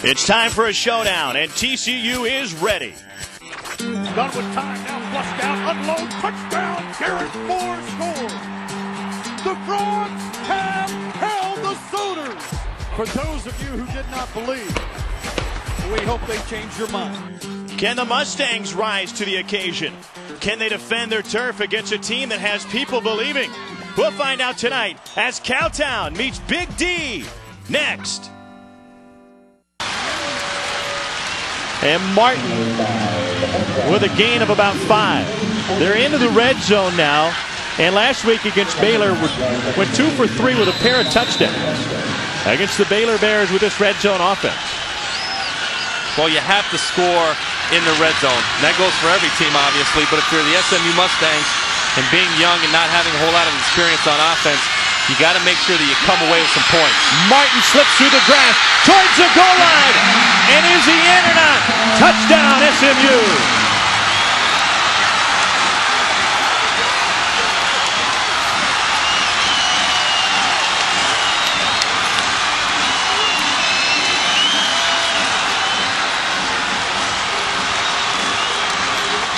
It's time for a showdown, and TCU is ready. Done with time, now flushed out, unload, touchdown, Garrett Moore scores. The Frogs have held the Sooners. For those of you who did not believe, we hope they change your mind. Can the Mustangs rise to the occasion? Can they defend their turf against a team that has people believing? We'll find out tonight as Cowtown meets Big D next. And Martin with a gain of about 5. They're into the red zone now. And last week against Baylor went 2 for 3 with a pair of touchdowns against the Baylor Bears with this red zone offense. Well, you have to score in the red zone. And that goes for every team, obviously. But if you're the SMU Mustangs and being young and not having a whole lot of experience on offense, you got to make sure that you come away with some points. Martin slips through the grass towards the goal line. And is he in or not? Touchdown, SMU.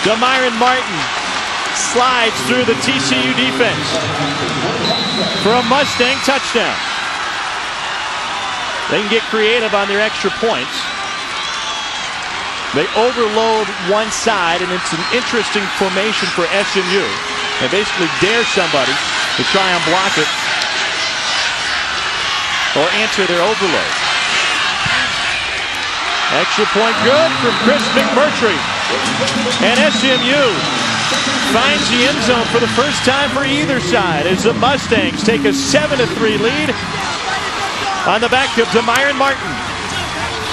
Demyron Martin slides through the TCU defense for a Mustang touchdown. They can get creative on their extra points. They overload one side, and it's an interesting formation for SMU. They basically dare somebody to try and block it or answer their overload. Extra point good from Chris McMurtry. And SMU finds the end zone for the first time for either side as the Mustangs take a 7-3 lead on the back of Demyron Martin.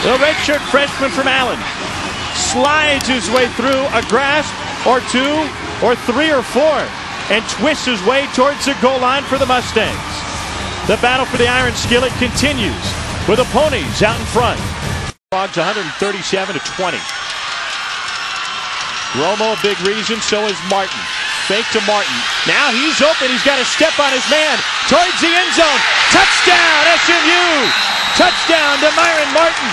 The redshirt freshman from Allen slides his way through a grasp or 2 or 3 or 4 and twists his way towards the goal line for the Mustangs. The battle for the iron skillet continues with the Ponies out in front. Frogs 137-20. Romo a big reason, so is Martin. Fake to Martin. Now he's open. He's got to step on his man towards the end zone. Touchdown, SMU! Touchdown to Demyron Martin.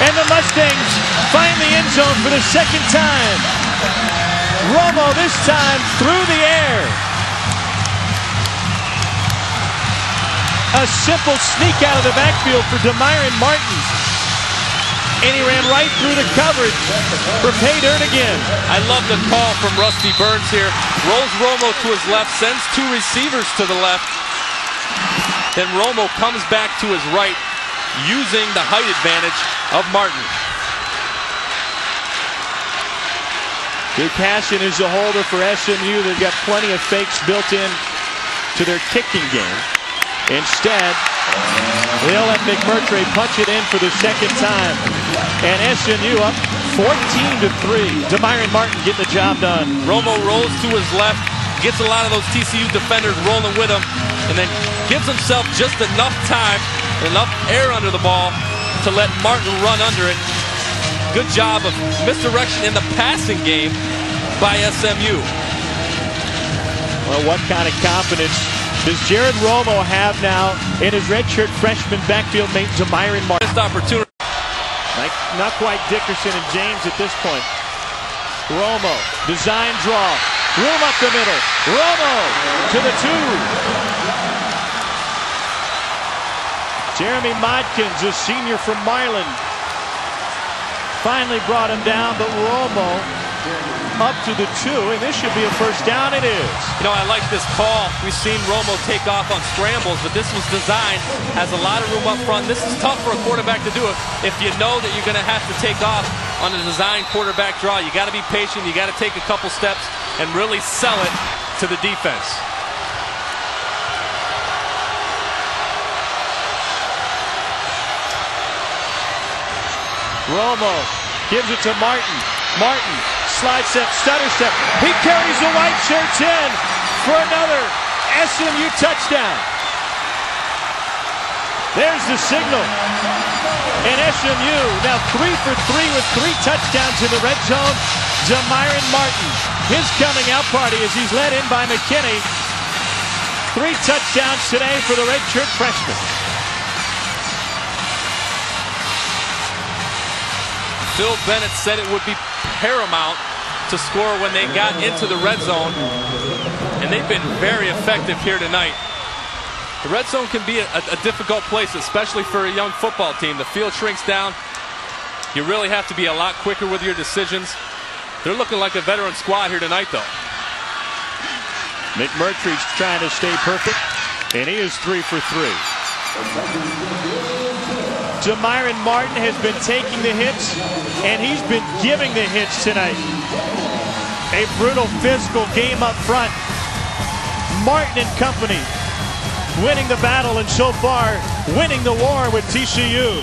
And the Mustangs find the end zone for the second time. Romo this time through the air. A simple sneak out of the backfield for Demyron Martin. And he ran right through the coverage for pay dirt again. I love the call from Rusty Burns here. Rolls Romo to his left, sends 2 receivers to the left. Then Romo comes back to his right, using the height advantage of Martin. Good Cashin is the holder for SMU. They've got plenty of fakes built in to their kicking game. Instead, they'll let McMurtry punch it in for the second time. And SMU up 14-3. Demyron Martin getting the job done. Romo rolls to his left, gets a lot of those TCU defenders rolling with him, and then gives himself just enough time, enough air under the ball to let Martin run under it. Good job of misdirection in the passing game by SMU. Well, what kind of confidence does Jared Romo have now in his redshirt freshman backfield mate Demyron Martin? Missed opportunity. Not quite Dickerson and James at this point. Romo, design draw, room up the middle. Romo to the 2. Jeremy Modkins, a senior from Maryland, finally brought him down, but Romo up to the 2, and this should be a first down. It is. You know, I like this call. We've seen Romo take off on scrambles, but this was designed, has a lot of room up front. This is tough for a quarterback to do it if you know that you're going to have to take off on a designed quarterback draw. You got to be patient. You got to take a couple steps and really sell it to the defense. Romo gives it to Martin. Martin, slide step, stutter step. He carries the white shirts in for another SMU touchdown. There's the signal. And SMU now 3 for 3 with 3 touchdowns in the red zone. Demyron Martin, his coming out party as he's led in by McKinney. 3 touchdowns today for the redshirt freshman. Phil Bennett said it would be paramount to score when they got into the red zone, and they've been very effective here tonight. The red zone can be a difficult place, especially for a young football team. The field shrinks down. You really have to be a lot quicker with your decisions. They're looking like a veteran squad here tonight, though. McMurtry's trying to stay perfect, and he is 3 for 3. Jamyron Martin has been taking the hits, and he's been giving the hits tonight. A brutal physical game up front. Martin and company winning the battle, and so far winning the war with TCU.